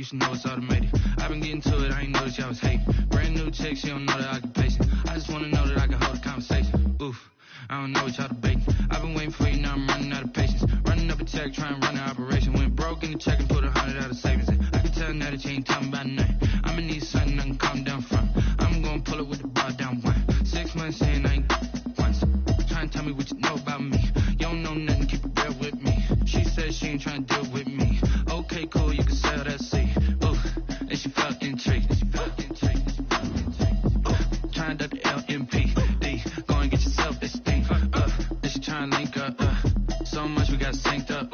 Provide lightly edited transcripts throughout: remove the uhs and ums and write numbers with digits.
you should know it's automated. I've been getting to it, I ain't noticed y'all was hating. Brand new chick, she don't know the occupation. I just wanna know that I can hold a conversation. Oof, I don't know what y'all debating. I've been waiting for you, now I'm running out of patience. Running up a check, trying to run an operation. Went broke in the check and put 100 out of savings in. I can tell now that you ain't talking about nothing. I'ma need something I can calm down from. I'm gonna pull it with the bar down one. 6 months in, I ain't once. Trying to tell me what you know about me. You don't know nothing, keep it real with me. She said she ain't trying to deal with me. Okay, cool, you can sell that seat. Oof, and she felt intrigued. Trying to duck the LMPD. Go and get yourself this thing. And she trying to link up. So much we got synced up.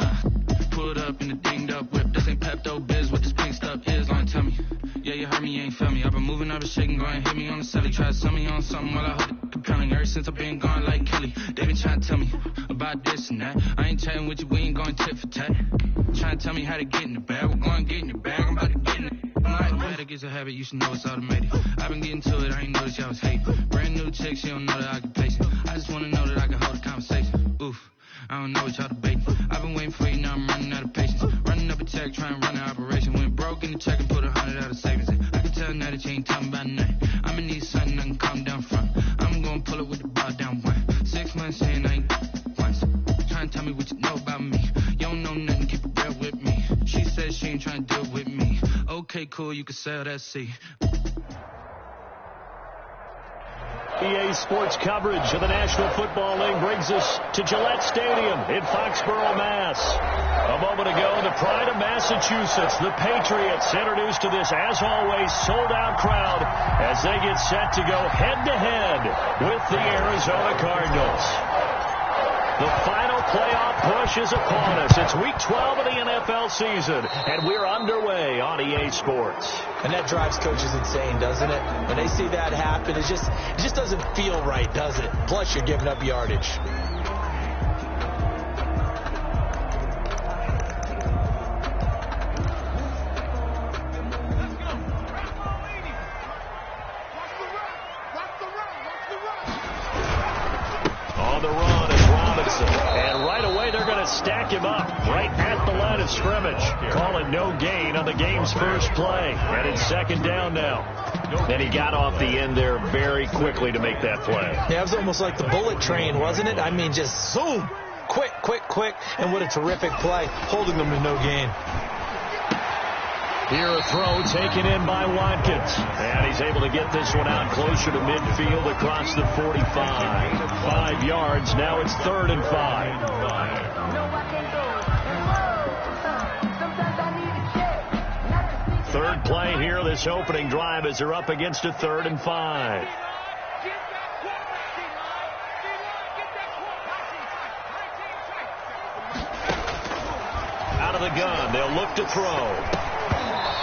Pulled up in the dinged up whip. This ain't Pepto Biz, what this pink stuff is. Long tell me. Yeah, you heard me, you ain't feel me. I've been moving up and shaking, go and hit me on the celly. Try to sell me on something while I hold it compelling. Ever since I've been gone like Kelly, they been trying to tell me about this and that. I ain't chatting with you, we ain't going tit for tat. Trying to tell me how to get in the bag. We're going to get in the bag, I'm about to get in it. Better get a habit, you should know it's automated. I've been getting to it, I ain't noticed y'all was hating. Brand new chick, she don't know the occupation. I just wanna know that I can hold a conversation. Oof, I don't know what y'all debating. I've been waiting for you, now I'm running out of patience. Running up a check, trying to run an operation. Went broke in the check and put 100 out of savings in. I can tell now that you ain't talking about nothing. I'ma need something I can calm down from. I'm gonna pull it with the bar down one. 6 months in, I ain't once. Trying to tell me what you know about me. You don't know nothing, keep it real with me. She said she ain't trying to deal with me. Okay, cool, you can sell that seat. EA Sports coverage of the National Football League brings us to Gillette Stadium in Foxborough, Mass. A moment ago, the pride of Massachusetts, the Patriots, introduced to this, as always, sold-out crowd as they get set to go head-to-head with the Arizona Cardinals. The final playoff push is upon us. It's Week 12 of the NFL season, and we're underway on EA Sports. And that drives coaches insane, doesn't it? When they see that happen, it just doesn't feel right, does it? Plus, you're giving up yardage. On the run is Robinson. And right away, they're going to stack him up right at the line of scrimmage. Calling no gain on the game's first play. And it's second down now. And he got off the end there very quickly to make that play. Yeah, it was almost like the bullet train, wasn't it? I mean, just zoom. Quick, quick, quick. And what a terrific play, holding them to no gain. Here a throw taken in by Watkins. And he's able to get this one out closer to midfield across the 45. 5 yards. Now it's 3rd and 5. Third play here, this opening drive, as they're up against a 3rd and 5. Out of the gun, they'll look to throw.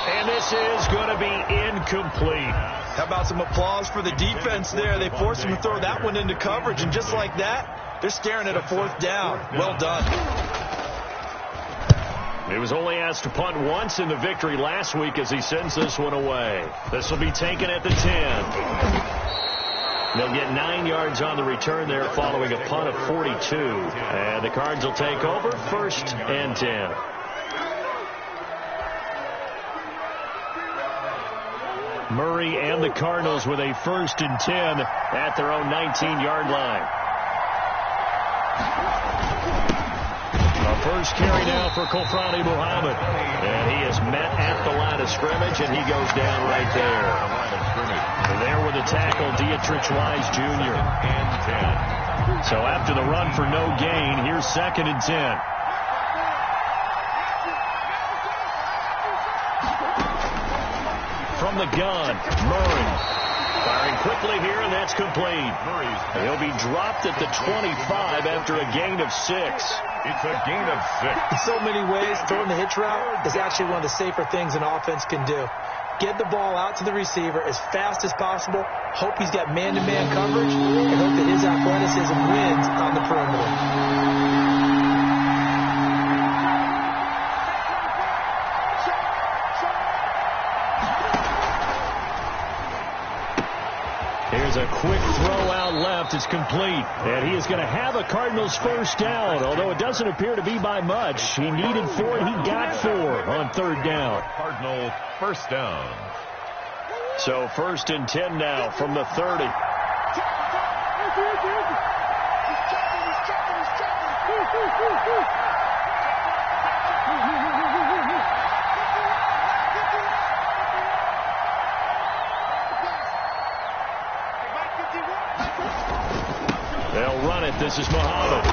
And this is going to be incomplete. How about some applause for the defense there? They forced him to throw that one into coverage, and just like that, they're staring at a 4th down. Well done. He was only asked to punt once in the victory last week as he sends this one away. This will be taken at the 10. They'll get 9 yards on the return there following a punt of 42. And the Cards will take over 1st and 10. Murray and the Cardinals with a 1st and 10 at their own 19-yard line. A first carry now for Kofrani Muhammad. And he is met at the line of scrimmage, and he goes down right there. There with the tackle, Dietrich Wise Jr. So after the run for no gain, here's 2nd and 10. From the gun, Murray firing quickly here, and that's complete. He'll be dropped at the 25 after a gain of 6. It's a gain of 6. In so many ways, throwing the hitch route is actually one of the safer things an offense can do. Get the ball out to the receiver as fast as possible, hope he's got man-to-man coverage, and hope that his athleticism wins on the perimeter. Has a quick throw out left. It's complete. And he is going to have a Cardinals first down, although it doesn't appear to be by much. He needed 4, and he got 4 on third down. Cardinal first down. So 1st and 10 now from the 30. They'll run it. This is Muhammad.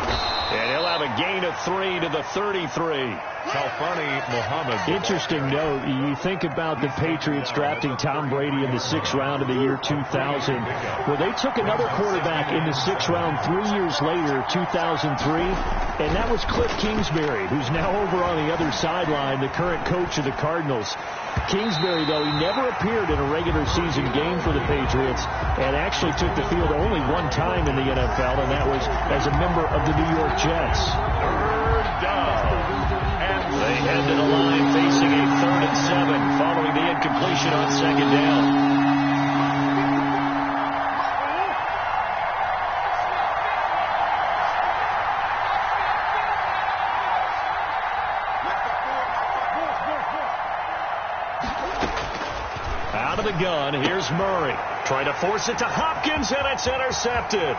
And he'll have a gain of 3 to the 33. Kalfani Muhammad. Interesting note, you think about the Patriots drafting Tom Brady in the 6th round of the year 2000. Well, they took another quarterback in the 6th round 3 years later, 2003, and that was Cliff Kingsbury, who's now over on the other sideline, the current coach of the Cardinals. Kingsbury, though, he never appeared in a regular season game for the Patriots and actually took the field only one time in the NFL, and that was as a member of the New York Jets. Third down. They head to the line facing a 3rd and 7 following the incompletion on 2nd down. Out of the gun, here's Murray. Trying to force it to Hopkins, and it's intercepted.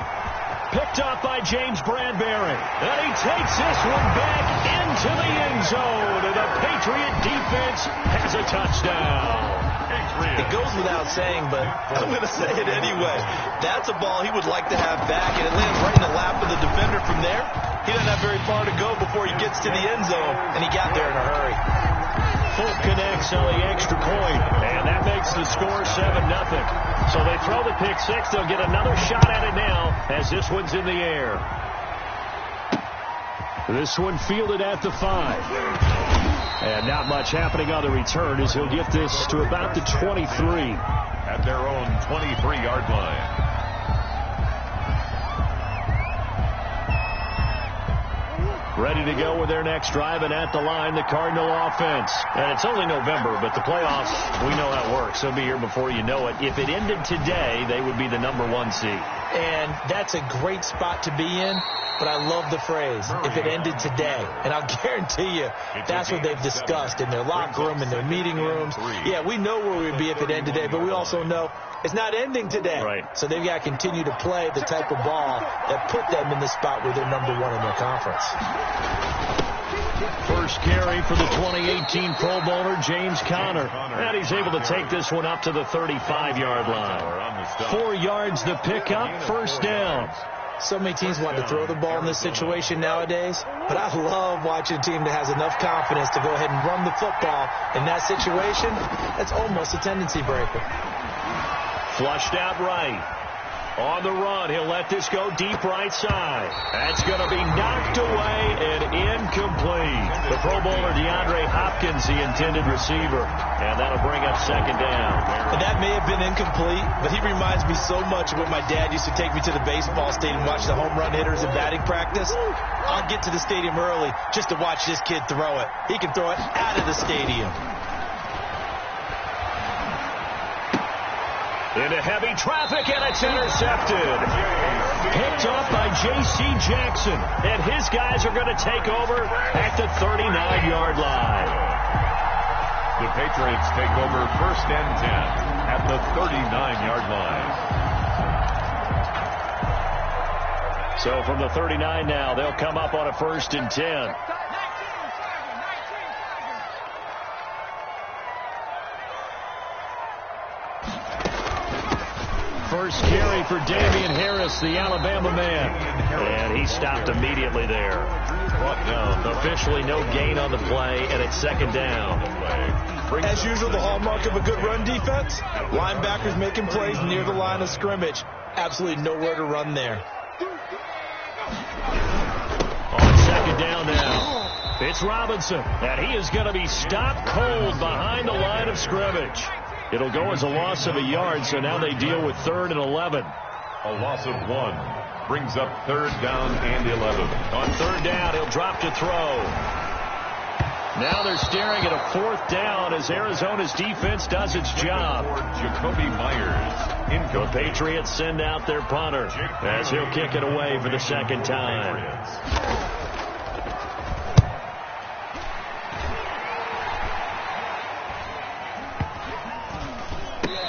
Picked up by James Bradbury. And he takes this one back into the end zone. And the Patriot defense has a touchdown. It goes without saying, but I'm going to say it anyway. That's a ball he would like to have back, and it lands right in the lap of the defender from there. He doesn't have very far to go before he gets to the end zone, and he got there in a hurry. Full connects on the extra point, and that makes the score 7-0. So they throw the pick six. They'll get another shot at it now as this one's in the air. This one fielded at the 5. And not much happening on the return as he'll get this to about the 23. At their own 23-yard line. Ready to go with their next drive, and at the line, the Cardinal offense. And it's only November, but the playoffs, we know how it works. They'll be here before you know it. If it ended today, they would be the #1 seed. And that's a great spot to be in, but I love the phrase, if it ended today. And I'll guarantee you, that's what they've discussed in their locker room, in their meeting rooms. Yeah, we know where we'd be if it ended today, but we also know it's not ending today. Right. So they've got to continue to play the type of ball that put them in the spot where they're #1 in their conference. First carry for the 2018 Pro Bowler, James Conner. And he's able to take this one up to the 35-yard line. 4 yards the pickup, first down. So many teams want to throw the ball in this situation nowadays, but I love watching a team that has enough confidence to go ahead and run the football in that situation. That's almost a tendency breaker. Flushed out right. On the run, he'll let this go deep right side. That's going to be knocked away and incomplete. The Pro Bowler DeAndre Hopkins, the intended receiver. And that'll bring up second down. And that may have been incomplete, but he reminds me so much of when my dad used to take me to the baseball stadium and watch the home run hitters in batting practice. I'll get to the stadium early just to watch this kid throw it. He can throw it out of the stadium. Into heavy traffic, and it's intercepted. Picked up by J.C. Jackson, and his guys are going to take over at the 39-yard line. The Patriots take over 1st and 10 at the 39-yard line. So from the 39 now, they'll come up on a 1st and 10. First carry for Damian Harris, the Alabama man. And he stopped immediately there. Brought down. Officially no gain on the play, and it's second down. As usual, the hallmark of a good run defense, linebackers making plays near the line of scrimmage. Absolutely nowhere to run there. On second down now, it's Robinson, and he is going to be stopped cold behind the line of scrimmage. It'll go as a loss of a yard, so now they deal with 3rd and 11. A loss of 1 brings up 3rd down and 11. On 3rd down, he'll drop to throw. Now they're staring at a 4th down as Arizona's defense does its job. Jacoby Myers. The Patriots send out their punter as he'll kick it away for the 2nd time.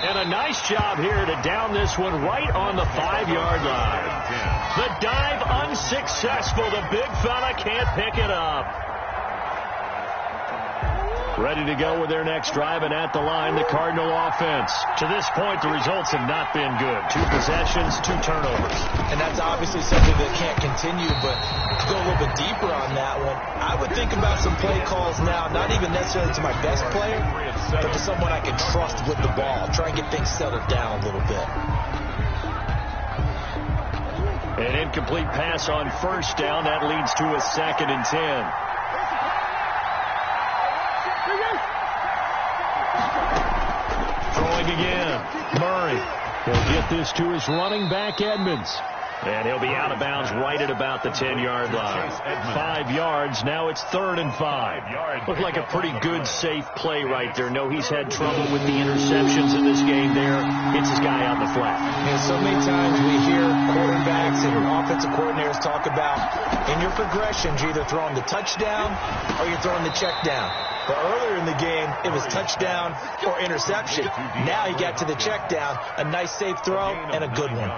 And a nice job here to down this one right on the 5-yard line. The dive unsuccessful. The big fella can't pick it up. Ready to go with their next drive, and at the line, the Cardinal offense. To this point, the results have not been good. 2 possessions, 2 turnovers. And that's obviously something that can't continue, but to go a little bit deeper on that one, I would think about some play calls now, not even necessarily to my best player, but to someone I can trust with the ball. Try and get things settled down a little bit. An incomplete pass on 1st down. That leads to a 2nd and 10. Throwing again. Murray. He'll get this to his running back, Edmonds. And he'll be out of bounds right at about the 10-yard line. 5 yards. Now it's 3rd and 5. Looked like a pretty good, safe play right there. No, he's had trouble with the interceptions in this game there. It's his guy out in the flat. And so many times we hear quarterbacks and offensive coordinators talk about in your progressions, you're either throwing the touchdown or you're throwing the check down. But earlier in the game, it was touchdown or interception. Now he got to the check down. A nice, safe throw and a good one.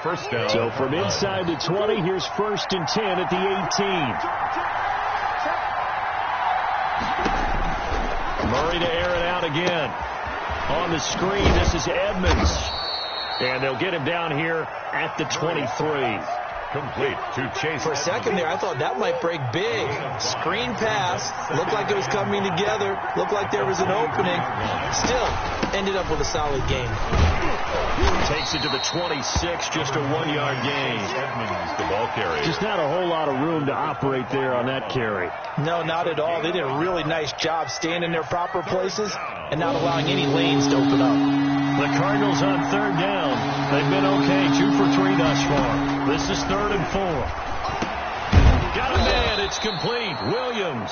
1st down. So from inside the 20, here's 1st and 10 at the 18. Murray to air it out again. On the screen, this is Edmonds. And they'll get him down here at the 23. Complete to Chase. For a second there, I thought that might break big. Screen pass. Looked like it was coming together. Looked like there was an opening. Still, ended up with a solid game. Takes it to the 26, just a 1-yard gain. Edmonds, the ball carrier. Just not a whole lot of room to operate there on that carry. No, not at all. They did a really nice job staying in their proper places and not allowing any lanes to open up. The Cardinals on 3rd down. They've been okay, 2 for 3 thus far. This is 3rd and 4. Got a man. It's complete. Williams.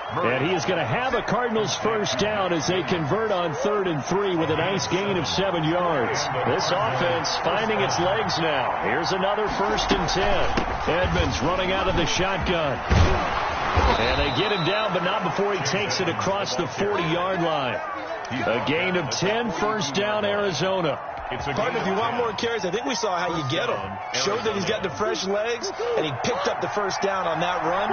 And he is going to have a Cardinals 1st down as they convert on 3rd and 3 with a nice gain of 7 yards. This offense finding its legs now. Here's another 1st and 10. Edmonds running out of the shotgun. And they get him down, but not before he takes it across the 40-yard line. A gain of 10, 1st down, Arizona. Partner, if you want more carries, I think we saw how you get him. Showed that he's got the fresh legs, and he picked up the 1st down on that run.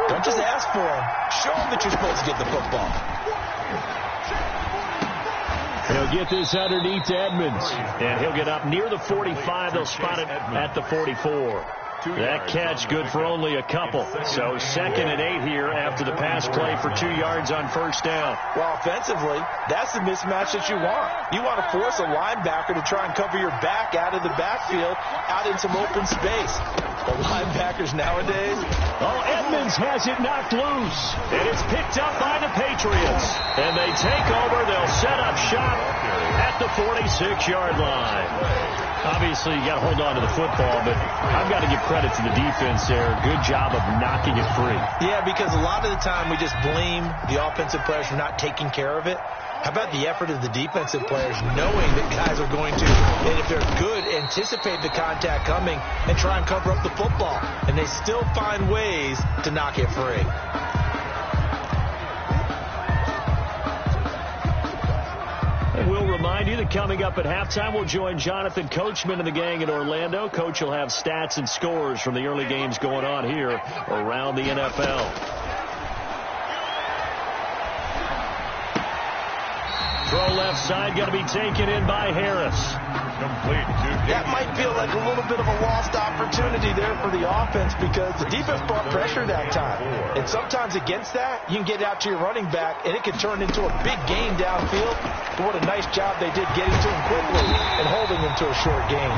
Don't just ask for him. Show him that you're supposed to get the football. He'll get this underneath to Edmonds, and he'll get up near the 45. They'll spot it at the 44. That catch good for only a couple. So 2nd and 8 here after the pass play for 2 yards on 1st down. Well, offensively, that's the mismatch that you want. You want to force a linebacker to try and cover your back out of the backfield, out in some open space. The linebackers nowadays. Oh, Edmonds has it knocked loose. And it's picked up by the Patriots. And they take over. They'll set up shop at the 46-yard line. Obviously, you got to hold on to the football, but I've got to give credit to the defense there. Good job of knocking it free. Yeah, because a lot of the time we just blame the offensive players for not taking care of it. How about the effort of the defensive players knowing that guys are going to, and if they're good, anticipate the contact coming and try and cover up the football. And they still find ways to knock it free. And we'll remind you that coming up at halftime, we'll join Jonathan Coachman and the gang in Orlando. Coach will have stats and scores from the early games going on here around the NFL. Throw left side, going to be taken in by Harris. Complete. That might feel like a little bit of a lost opportunity there for the offense because the defense brought pressure that time. And sometimes against that, you can get out to your running back, and it can turn into a big gain downfield. But what a nice job they did getting to him quickly and holding him to a short gain.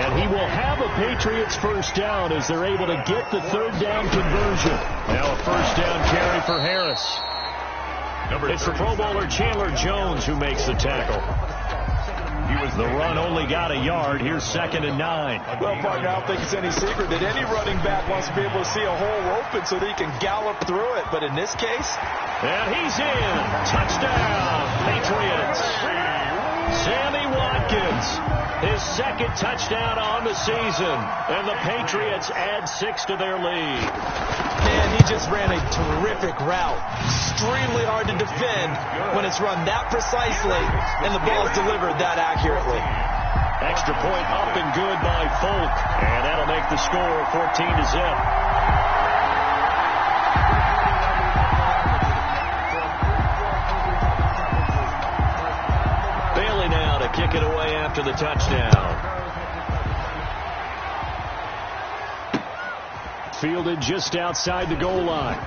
And he will have a Patriots 1st down as they're able to get the 3rd down conversion. Now a 1st down carry for Harris. It's the Pro Bowler Chandler Jones who makes the tackle. The run only got a yard. Here's 2nd and 9. Well, partner, I don't think it's any secret that any running back wants to be able to see a hole open so that he can gallop through it. But in this case... And he's in. Touchdown, Patriots. Sammy Watkins, his 2nd touchdown on the season. And the Patriots add 6 to their lead. Man, he just ran a terrific route. Extremely hard to defend when it's run that precisely and the ball is delivered that accurately. Extra point up and good by Folk. And that'll make the score 14-0. Bailey now to kick it away after the touchdown. Fielded just outside the goal line.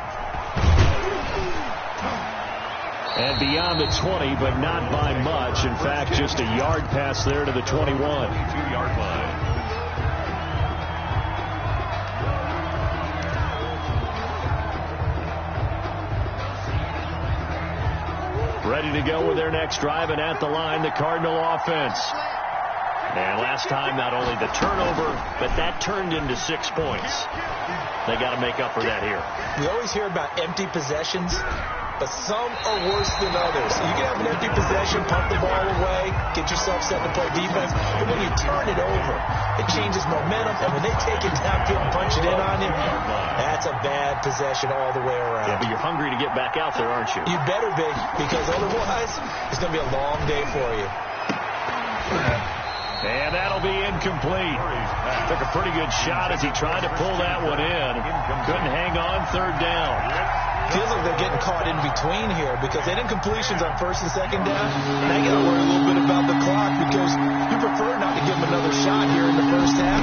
And beyond the 20, but not by much. In fact, just a yard pass there to the 21. 22-yard line. Ready to go with their next drive, and at the line, the Cardinal offense. And last time, not only the turnover, but that turned into 6 points. They got to make up for that here. We always hear about empty possessions, but some are worse than others. You can have an empty possession, pump the ball away, get yourself set to play defense, but when you turn it over, it changes momentum, and when they take it downfield and punch it in on you, that's a bad possession all the way around. Yeah, but you're hungry to get back out there, aren't you? You better be, because otherwise, it's going to be a long day for you. And that'll be incomplete. Took a pretty good shot as he tried to pull that one in. Couldn't hang on. 3rd down. Feels like they're getting caught in between here because they did incompletions on 1st and 2nd down. Now you got to worry a little bit about the clock because you prefer not to give them another shot here in the first half.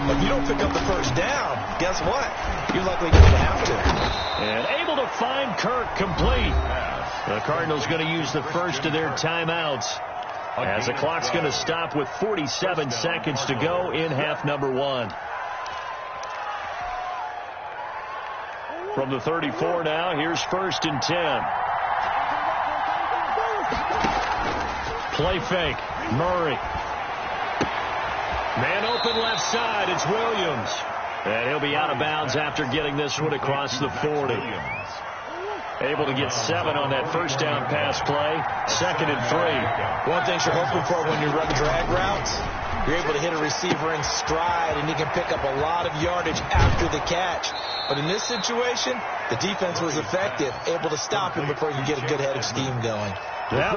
But if you don't pick up the 1st down, guess what? You're likely going to have to. And able to find Kirk complete. The Cardinals going to use the first of their timeouts, as the clock's going to stop with 47 seconds to go in half number 1. From the 34 now, here's 1st and 10. Play fake. Murray. Man open left side. It's Williams. And he'll be out of bounds after getting this one across the 40. Able to get 7 on that 1st down pass play. 2nd and 3. One thing you're hoping for when you run drag routes, you're able to hit a receiver in stride, and he can pick up a lot of yardage after the catch. But in this situation, the defense was effective, able to stop him before you get a good headed scheme going. That